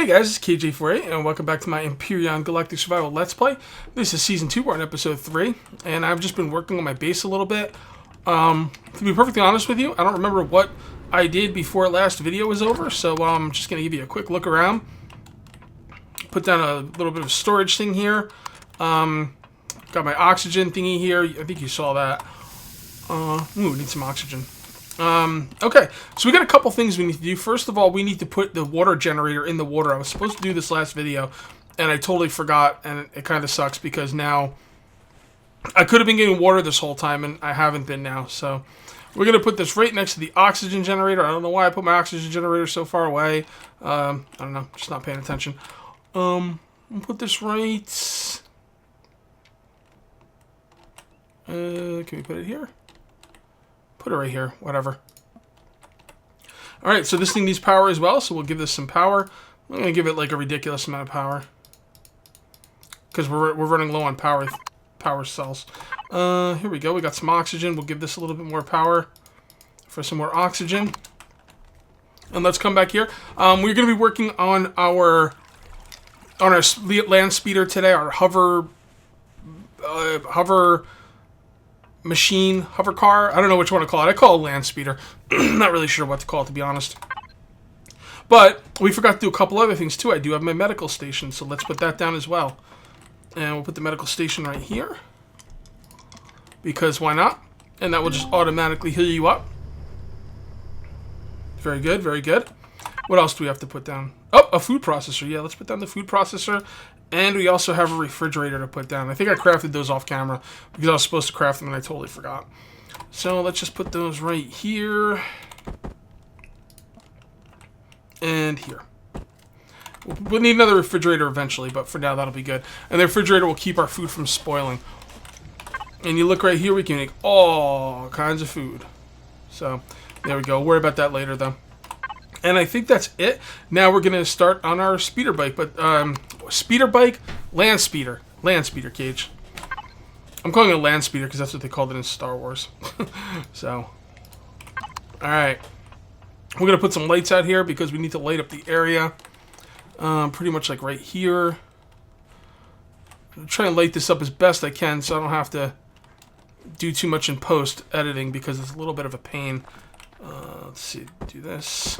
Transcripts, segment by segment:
Hey guys, it's KJ48, and welcome back to my Empyrion Galactic Survival Let's Play. This is Season 2, we're on Episode 3, and I've just been working on my base a little bit. To be perfectly honest with you, I don't remember what I did before last video was over, so I'm just going to give you a quick look around. Put down a little bit of storage thing here. Got my oxygen thingy here, I think you saw that. Ooh, need some oxygen. Okay, so we got a couple things we need to do. First of all, we need to put the water generator in the water. I was supposed to do this last video, and I totally forgot, and it kind of sucks because now I could have been getting water this whole time, and I haven't been now. So we're going to put this right next to the oxygen generator. I don't know why I put my oxygen generator so far away. I don't know, just not paying attention. I'll put this right... can we put it here? Put it right here, whatever. Alright, so this thing needs power as well, so we'll give this some power. I'm going to give it like a ridiculous amount of power. Because we're running low on power cells. Here we go, we got some oxygen. We'll give this a little bit more power for some more oxygen. And let's come back here. We're going to be working on our land speeder today, our hover car. I don't know which one to call it. I call it land speeder. Not really sure what to call it, to be honest. But we forgot to do a couple other things too. I do have my medical station, so let's put that down as well. And we'll put the medical station right here. Because why not? And that will just automatically heal you up. Very good, very good. What else do we have to put down? Oh, a food processor. Yeah, let's put down the food processor. And we also have a refrigerator to put down. I think I crafted those off camera because I was supposed to craft them and I totally forgot. So let's just put those right here. And here. We'll need another refrigerator eventually, but for now that'll be good. And the refrigerator will keep our food from spoiling. And you look right here, we can make all kinds of food. So there we go. Worry about that later though. And I think that's it. Now we're going to start on our speeder bike. But, speeder bike? Land speeder. Land speeder, Cage. I'm calling it a land speeder because that's what they called it in Star Wars. So, alright. We're going to put some lights out here because we need to light up the area. Pretty much like right here. I'm trying to light this up as best I can so I don't have to do too much in post editing because it's a little bit of a pain. Let's see, do this.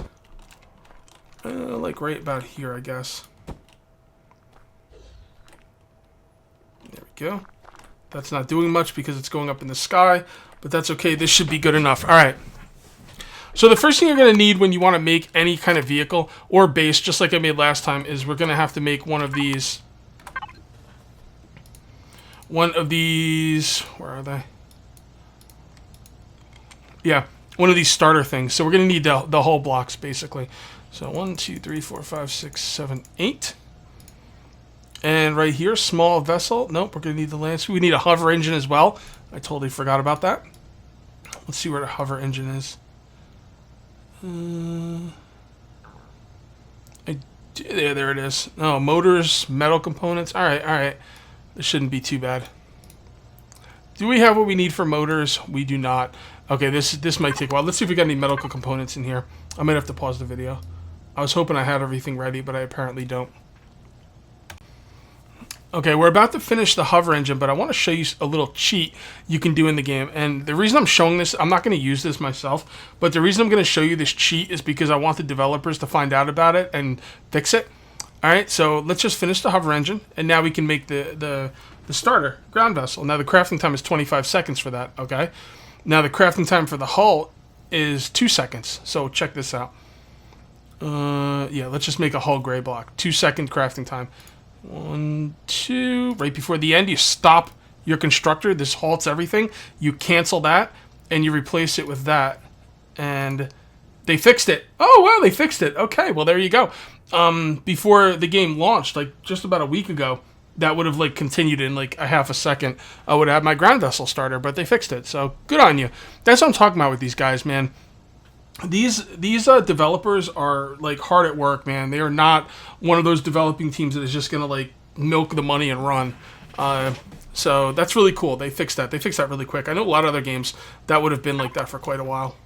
Like right about here, I guess. There we go. That's not doing much because it's going up in the sky, but that's okay. This should be good enough. All right. So the first thing you're going to need when you want to make any kind of vehicle or base, just like I made last time, is we're going to have to make one of these. Where are they? Yeah, one of these starter things. So we're going to need the whole blocks, basically. So 1, 2, 3, 4, 5, 6, 7, 8. And right here, small vessel. Nope, we're going to need the land. We need a hover engine as well. I totally forgot about that. Let's see where the hover engine is. There it is. Oh, motors, metal components. All right. This shouldn't be too bad. Do we have what we need for motors? We do not. Okay, this might take a while. Let's see if we got any medical components in here. I might have to pause the video. I was hoping I had everything ready, but I apparently don't. Okay, we're about to finish the hover engine, but I want to show you a little cheat you can do in the game. And the reason I'm showing this, I'm not going to use this myself, but the reason I'm going to show you this cheat is because I want the developers to find out about it and fix it. Alright, so let's just finish the hover engine, and now we can make the starter ground vessel. Now the crafting time is 25 seconds for that, okay? Now the crafting time for the hull is 2 seconds, so check this out. Yeah, let's just make a hull gray block. 2-second crafting time. 1, 2. Right before the end, you stop your constructor. This halts everything. You cancel that, and you replace it with that. And they fixed it. Oh, wow, they fixed it. Okay, well, there you go. Before the game launched, like just about a week ago, that would have like continued in like a half a second. I would have my ground vessel starter, but they fixed it. So good on you. That's what I'm talking about with these guys, man. These developers are like hard at work, man. They are not one of those developing teams that is just gonna like milk the money and run. So that's really cool. They fixed that. They fixed that really quick. I know a lot of other games that would have been like that for quite a while.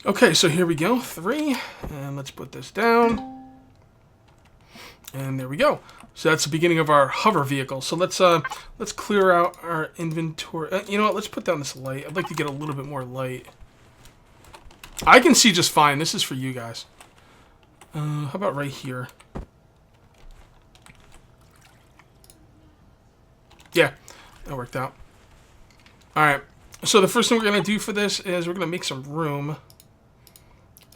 Okay, so here we go. 3, and let's put this down. And there we go. So that's the beginning of our hover vehicle. So let's clear out our inventory. You know what? Let's put down this light. I'd like to get a little bit more light. I can see just fine. This is for you guys. How about right here? Yeah, that worked out. All right. So the first thing we're going to do for this is we're going to make some room.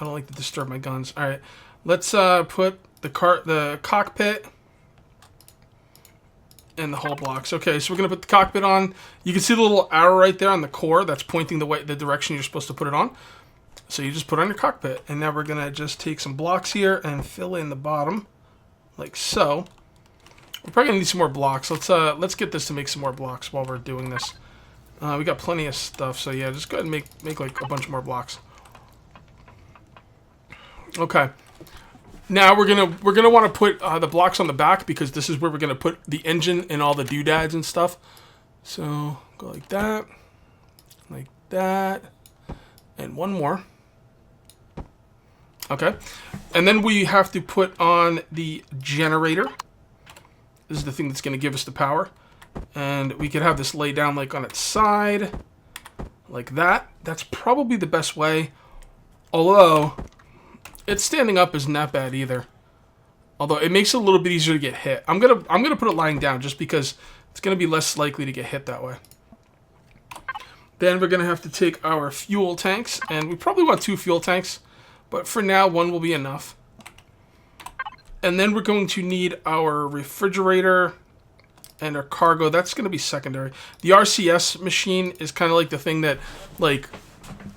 I don't like to disturb my guns. All right. Let's put the cockpit and the hull blocks. Okay, so we're going to put the cockpit on. You can see the little arrow right there on the core that's pointing the direction you're supposed to put it on. So you just put it on your cockpit. And now we're going to just take some blocks here and fill in the bottom like so. We're probably going to need some more blocks. Let's get this to make some more blocks while we're doing this. We got plenty of stuff, so yeah, just go ahead and make like a bunch more blocks. Okay. Now we're gonna want to put the blocks on the back because this is where we're gonna put the engine and all the doodads and stuff. So go like that, and one more. Okay, and then we have to put on the generator. This is the thing that's gonna give us the power, and we could have this lay down like on its side, like that. That's probably the best way, although. It's standing up isn't that bad either. Although it makes it a little bit easier to get hit. I'm gonna put it lying down just because it's gonna be less likely to get hit that way. Then we're gonna have to take our fuel tanks, and we probably want 2 fuel tanks, but for now 1 will be enough. And then we're going to need our refrigerator and our cargo. That's gonna be secondary. The RCS machine is kind of like the thing that, like,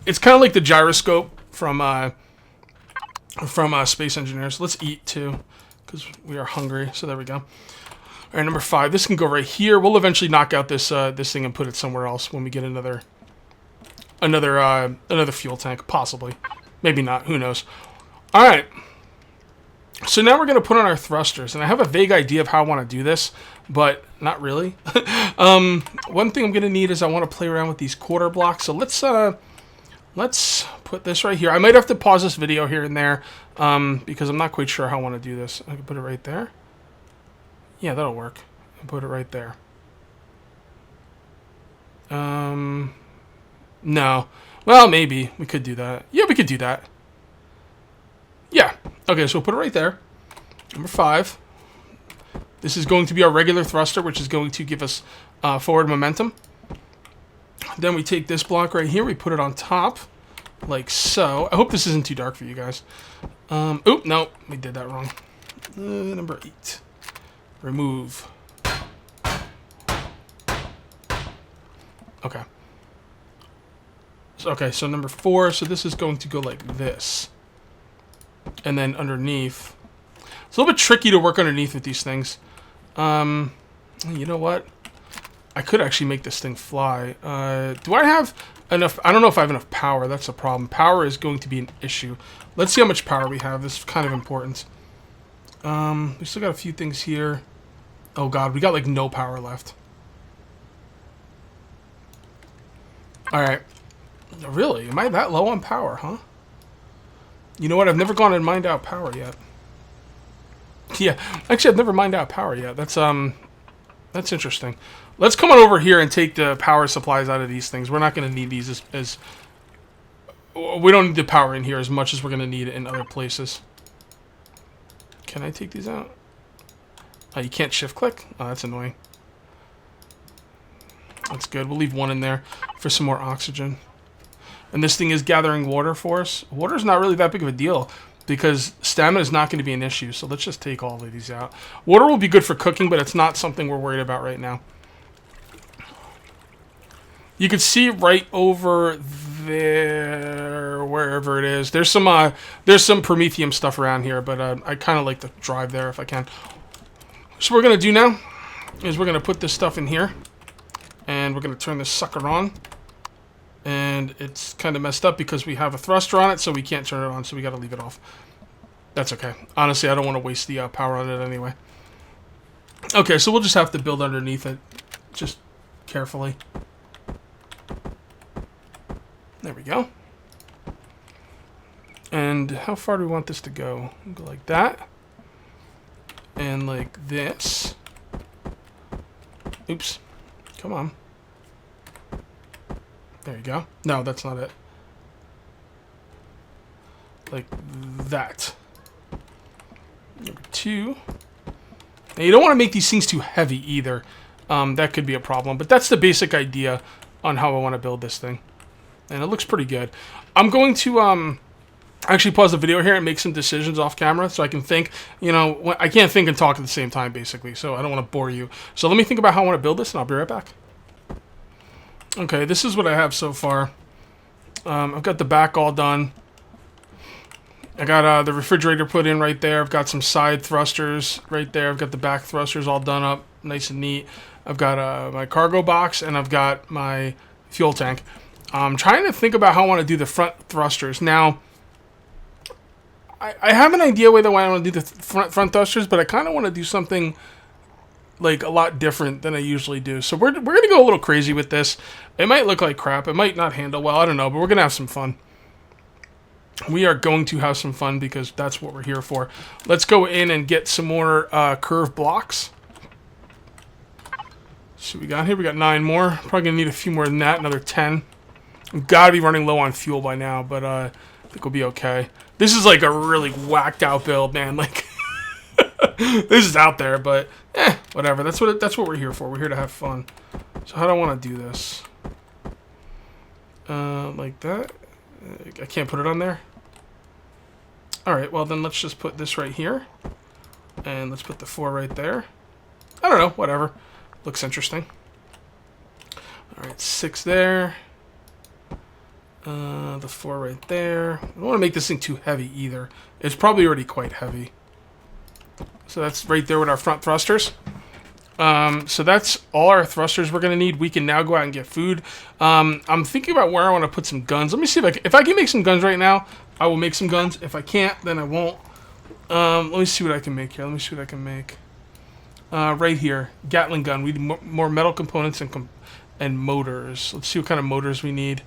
it's kind of like the gyroscope from Space Engineers. Let's eat too, because we are hungry. So there we go. All right, number 5. This can go right here. We'll eventually knock out this this thing and put it somewhere else when we get another fuel tank, possibly, maybe not. Who knows? All right. So now we're gonna put on our thrusters, and I have a vague idea of how I want to do this, but not really. One thing I'm gonna need is I want to play around with these quarter blocks. So let's put this right here. I might have to pause this video here and there because I'm not quite sure how I want to do this. I can put it right there. Yeah, that'll work. And put it right there. No. Well, maybe. We could do that. Yeah, we could do that. Yeah. Okay, so we'll put it right there. Number 5. This is going to be our regular thruster, which is going to give us forward momentum. Then we take this block right here, we put it on top, like so. I hope this isn't too dark for you guys. Oop, no, we did that wrong. Number 8. Remove. Okay. Okay, so number 4, so this is going to go like this. And then underneath. It's a little bit tricky to work underneath with these things. You know what? I could actually make this thing fly. Do I have enough? I don't know if I have enough power. That's a problem. Power is going to be an issue. Let's see how much power we have. This is kind of important. We still got a few things here. Oh god, we got like no power left. Alright. Really? Am I that low on power, huh? You know what? I've never gone and mined out power yet. Yeah, actually I've never mined out power yet. That's interesting. Let's come on over here and take the power supplies out of these things. We're not going to need these as we don't need the power in here as much as we're going to need it in other places. Can I take these out? Oh, you can't shift click? Oh, that's annoying. That's good. We'll leave 1 in there for some more oxygen. And this thing is gathering water for us. Water's not really that big of a deal because stamina is not going to be an issue. So let's just take all of these out. Water will be good for cooking, but it's not something we're worried about right now. You can see right over there, wherever it is. There's some Promethium stuff around here, but I kind of like to drive there if I can. So what we're going to do now is we're going to put this stuff in here, and we're going to turn this sucker on. And it's kind of messed up because we have a thruster on it, so we can't turn it on, so we got to leave it off. That's okay. Honestly, I don't want to waste the power on it anyway. Okay, so we'll just have to build underneath it, just carefully. There we go. And how far do we want this to go? Go like that. And like this. Oops. Come on. There you go. No, that's not it. Like that. Number 2. Now you don't want to make these things too heavy either. That could be a problem. But that's the basic idea on how I want to build this thing. And it looks pretty good. I'm going to actually pause the video here and make some decisions off camera so I can think. You know, I can't think and talk at the same time, basically. So I don't want to bore you. So let me think about how I want to build this, and I'll be right back. Okay, this is what I have so far. I've got the back all done. I got the refrigerator put in right there. I've got some side thrusters right there. I've got the back thrusters all done up, nice and neat. I've got my cargo box, and I've got my fuel tank. I'm trying to think about how I want to do the front thrusters. Now, I have an idea whether I want to do the front thrusters, but I kind of want to do something like a lot different than I usually do. So we're going to go a little crazy with this. It might look like crap. It might not handle well. I don't know, but we're going to have some fun. We are going to have some fun because that's what we're here for. Let's go in and get some more curved blocks. So we got here. We got 9 more. Probably going to need a few more than that. Another 10. We've got to be running low on fuel by now, but I think we'll be okay. This is like a really whacked out build, man. Like, this is out there, but whatever. That's what we're here for. We're here to have fun. So how do I want to do this? Like that. I can't put it on there. All right. Well, then let's just put this right here, and let's put the 4 right there. I don't know. Whatever. Looks interesting. All right. 6 there. The 4 right there. I don't want to make this thing too heavy either. It's probably already quite heavy. So that's right there with our front thrusters. So that's all our thrusters we're going to need. We can now go out and get food. I'm thinking about where I want to put some guns. Let me see if I can make some guns right now. I will make some guns. If I can't, then I won't. Let me see what I can make here. Let me see what I can make. Right here. Gatling gun. We need more metal components and motors. Let's see what kind of motors we need.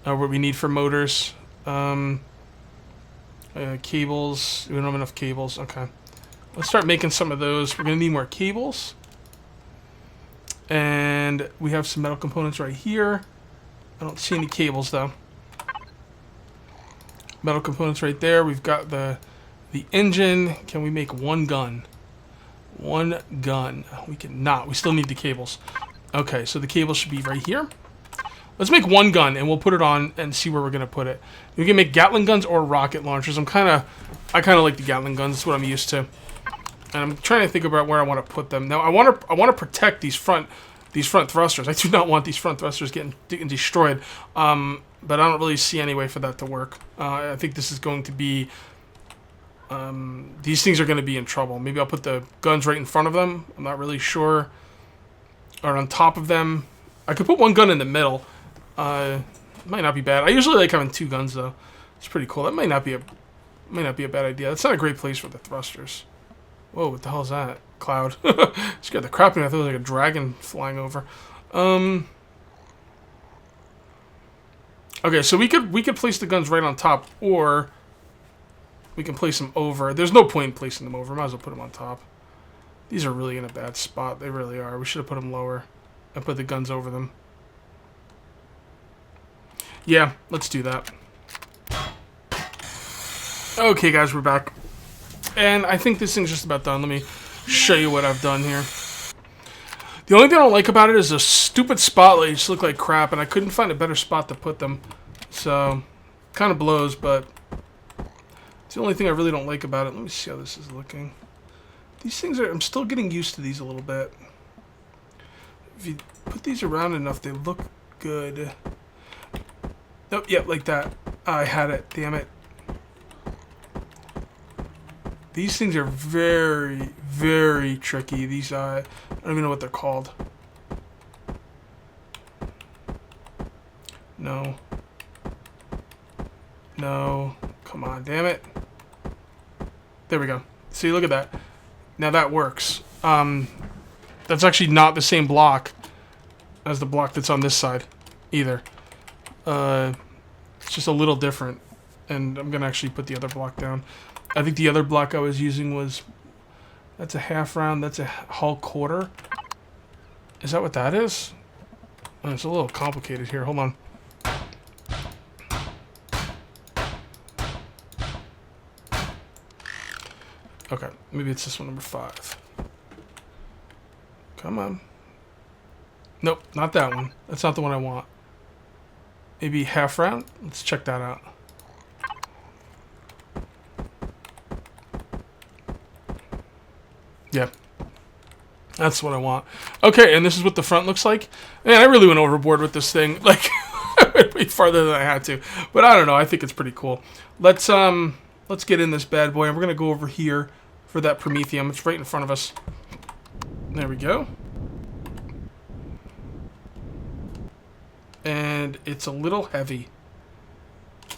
What we need for motors. Cables. We don't have enough cables. Okay. Let's start making some of those. We're going to need more cables. And we have some metal components right here. I don't see any cables, though. Metal components right there. We've got the engine. Can we make one gun? One gun. We cannot. We still need the cables. Okay, so the cables should be right here. Let's make one gun, and we'll put it on and see where we're going to put it. We can make Gatling guns or rocket launchers. I kind of like the Gatling guns. That's what I'm used to. And I'm trying to think about where I want to put them. Now, I want to protect these front thrusters. I do not want these front thrusters getting destroyed. But I don't really see any way for that to work. I think this is going to be... these things are going to be in trouble. Maybe I'll put the guns right in front of them. I'm not really sure. Or on top of them. I could put one gun in the middle. Might not be bad. I usually like having 2 guns, though. It's pretty cool. That might not be a bad idea. That's not a great place for the thrusters. Whoa, what the hell is that? Cloud. Scared the crap out of me. I thought it was like a dragon flying over. Okay, so we could place the guns right on top, or we can place them over. There's no point in placing them over. Might as well put them on top. These are really in a bad spot. They really are. We should have put them lower and put the guns over them. Yeah, let's do that. Okay, guys, we're back. And I think this thing's just about done. Let me show you what I've done here. The only thing I don't like about it is the stupid spotlights look like crap, and I couldn't find a better spot to put them. So, kind of blows, but it's the only thing I really don't like about it. Let me see how this is looking. These things are... I'm still getting used to these a little bit. If you put these around enough, they look good. Nope, yep, like that. I had it, damn it. These things are very, very tricky. These, I don't even know what they're called. No. No. Come on, damn it. There we go. See, look at that. Now that works. That's actually not the same block as the block that's on this side either. It's just a little different. And I'm going to actually put the other block down. I think the other block I was using was That's a half round. That's a hull quarter. Is that what that is? Oh, it's a little complicated here. Hold on. Okay, maybe it's this one, number 5. Come on. Nope, not that one. That's not the one I want. Maybe half round? Let's check that out. Yeah. That's what I want. Okay, and this is what the front looks like. Man, I really went overboard with this thing. Like, I went way farther than I had to. But I don't know, I think it's pretty cool. Let's get in this bad boy, and we're going to go over here for that Promethium. It's right in front of us. There we go. And it's a little heavy.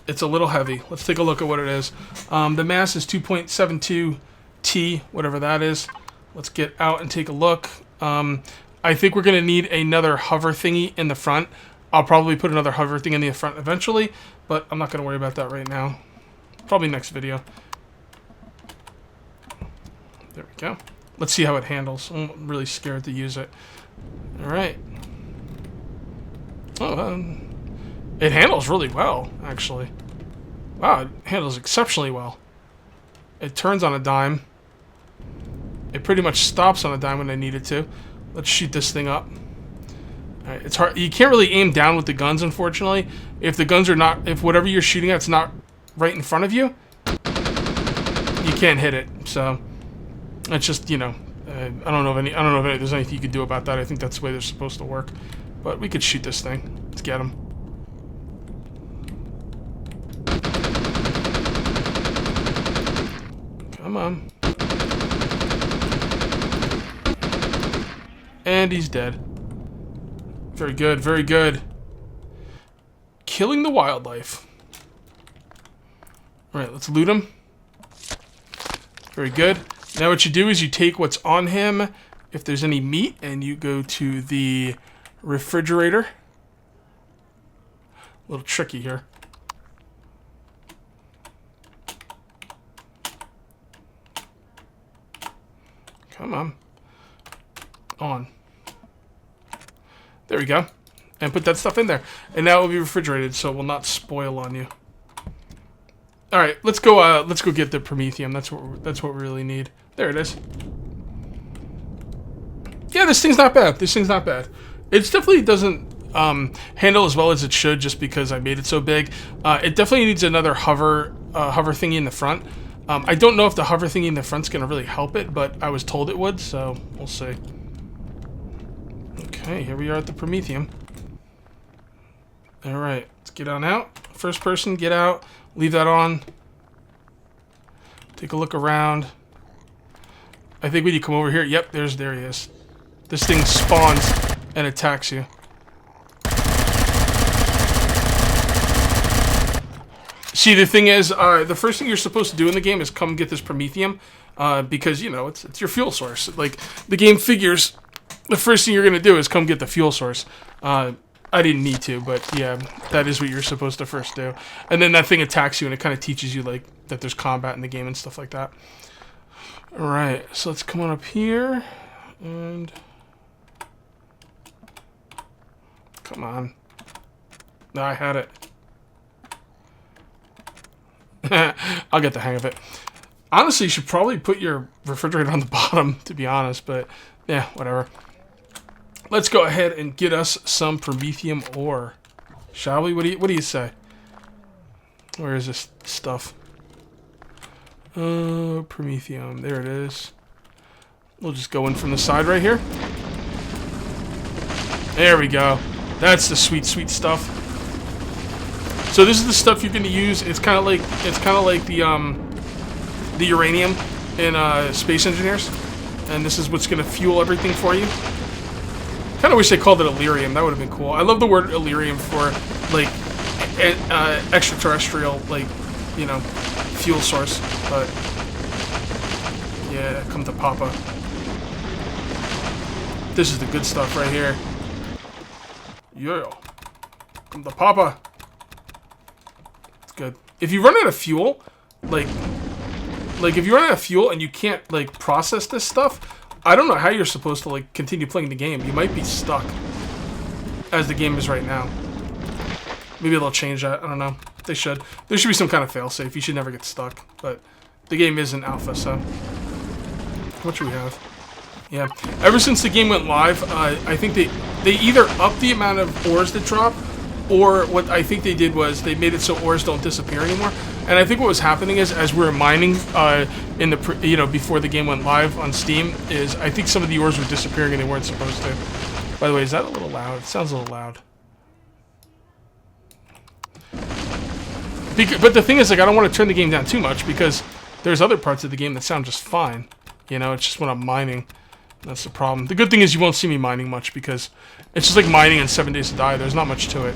It's a little heavy. Let's take a look at what it is. The mass is 2.72 T, whatever that is. Let's get out and take a look. I think we're going to need another hover thingy in the front. I'll probably put another hover thing in the front eventually, but I'm not going to worry about that right now. Probably next video. There we go. Let's see how it handles. I'm really scared to use it. Alright. Oh, it handles really well, actually. Wow, it handles exceptionally well. It turns on a dime. It pretty much stops on a dime when I need it to. Let's shoot this thing up. Alright, it's hard. You can't really aim down with the guns, unfortunately. If the guns are not, if whatever you're shooting at's not right in front of you, you can't hit it. So it's just, you know, I don't know if there's anything you could do about that. I think that's the way they're supposed to work. But we could shoot this thing. Let's get him. Come on. And he's dead. Very good, very good. Killing the wildlife. Alright, let's loot him. Very good. Now what you do is you take what's on him, if there's any meat, and you go to the refrigerator. A little tricky here. Come on. On. There we go. And put that stuff in there. And now it will be refrigerated, so it will not spoil on you. Alright, let's go get the Promethium. That's what we really need. There it is. Yeah, this thing's not bad. This thing's not bad. It definitely doesn't handle as well as it should just because I made it so big. It definitely needs another hover thingy in the front. I don't know if the hover thingy in the front's going to really help it, but I was told it would, so we'll see. Okay, here we are at the Promethium. Alright, let's get on out. First person, get out. Leave that on. Take a look around. I think when you come over here, yep, there he is. This thing spawns and attacks you. See, the thing is, the first thing you're supposed to do in the game is come get this Promethium, because, you know, it's your fuel source. Like, the game figures the first thing you're going to do is come get the fuel source. I didn't need to, but yeah, that is what you're supposed to first do. And then that thing attacks you, and it kind of teaches you, like, that there's combat in the game and stuff like that. Alright, so let's come on up here, and... Come on. No, I had it. I'll get the hang of it. Honestly, you should probably put your refrigerator on the bottom, to be honest, but yeah, whatever. Let's go ahead and get us some Promethium ore. Shall we? What do you say? Where is this stuff? Promethium. There it is. We'll just go in from the side right here. There we go. That's the sweet, sweet stuff. So this is the stuff you're going to use. It's kind of like the uranium in Space Engineers, and this is what's going to fuel everything for you. Kind of wish they called it Illyrium. That would have been cool. I love the word Illyrium for like extraterrestrial, like, you know, fuel source. But yeah, come to Papa. This is the good stuff right here. Yeah, come to Papa. It's good. If you run out of fuel, like, Like, if you run out of fuel and you can't, like, process this stuff, I don't know how you're supposed to, like, continue playing the game. You might be stuck as the game is right now. Maybe they'll change that. I don't know. They should. There should be some kind of failsafe. You should never get stuck. But the game is in alpha, so... What should we have? Yeah. Ever since the game went live, I think they either upped the amount of ores that drop, or what I think they did was they made it so ores don't disappear anymore. And I think what was happening is, as we were mining in the before the game went live on Steam, is I think some of the ores were disappearing and they weren't supposed to. By the way, is that a little loud? It sounds a little loud. But the thing is, like, I don't want to turn the game down too much because there's other parts of the game that sound just fine. You know, it's just when I'm mining. That's the problem. The good thing is you won't see me mining much because it's just like mining in 7 Days to Die. There's not much to it.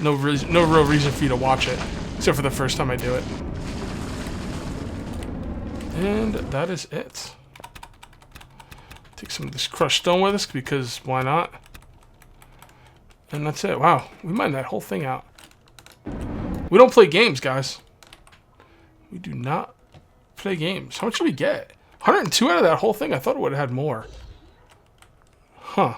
No real reason for you to watch it, except for the first time I do it. And that is it. Take some of this crushed stone with us because why not? And that's it. Wow, we mined that whole thing out. We don't play games, guys. We do not play games. How much did we get? 102 out of that whole thing? I thought it would have had more. Huh.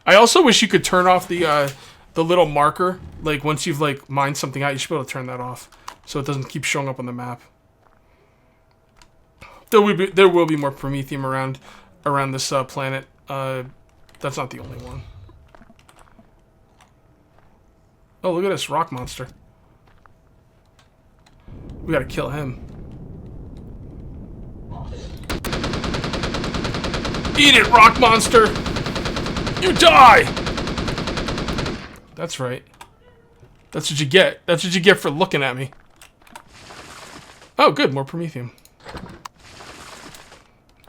I also wish you could turn off the little marker. Like, once you've, like, mined something out, you should be able to turn that off. So it doesn't keep showing up on the map. There will be more Promethium around this planet. That's not the only one. Oh, look at this rock monster. We gotta kill him. Eat it, rock monster! You die! That's right. That's what you get. That's what you get for looking at me. Oh, good. More Promethium.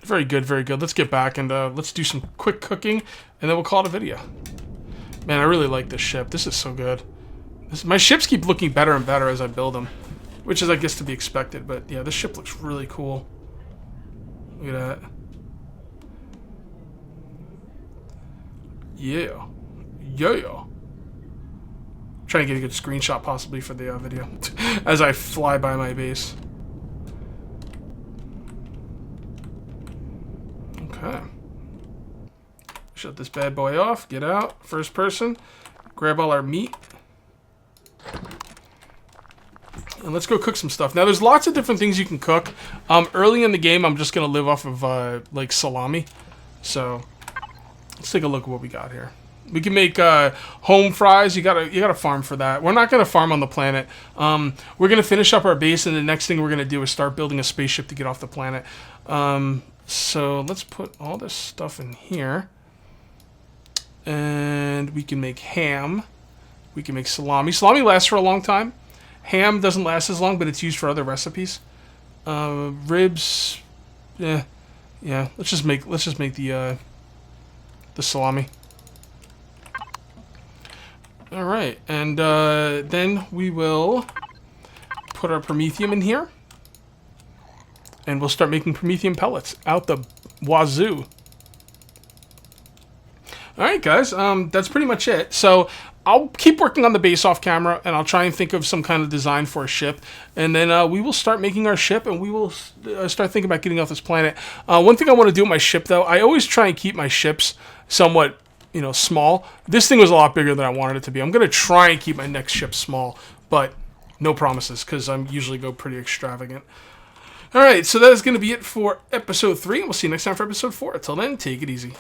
Very good, very good. Let's get back and let's do some quick cooking, and then we'll call it a video. Man, I really like this ship. This is so good. My ships keep looking better and better as I build them, which is, I guess, to be expected. But yeah, this ship looks really cool. Look at that. Yeah. Yeah. Trying to get a good screenshot possibly for the video as I fly by my base. Okay. Shut this bad boy off. Get out. First person. Grab all our meat. And let's go cook some stuff. Now, there's lots of different things you can cook. Early in the game, I'm just going to live off of, like, salami. So, let's take a look at what we got here. We can make home fries. You gotta farm for that. We're not gonna farm on the planet. We're gonna finish up our base, and the next thing we're gonna do is start building a spaceship to get off the planet. So let's put all this stuff in here, and we can make ham. We can make salami. Salami lasts for a long time. Ham doesn't last as long, but it's used for other recipes. Ribs, yeah. Let's just make the salami. All right, and then we will put our Promethium in here, and we'll start making Promethium pellets out the wazoo. All right, guys, that's pretty much it. So I'll keep working on the base off camera, and I'll try and think of some kind of design for a ship, and then we will start making our ship, and we will start thinking about getting off this planet. One thing I want to do with my ship, though, I always try and keep my ships somewhat, you know, small. This thing was a lot bigger than I wanted it to be. I'm going to try and keep my next ship small, but no promises, because I usually go pretty extravagant. All right, so that is going to be it for episode 3, and we'll see you next time for episode 4. Until then, take it easy.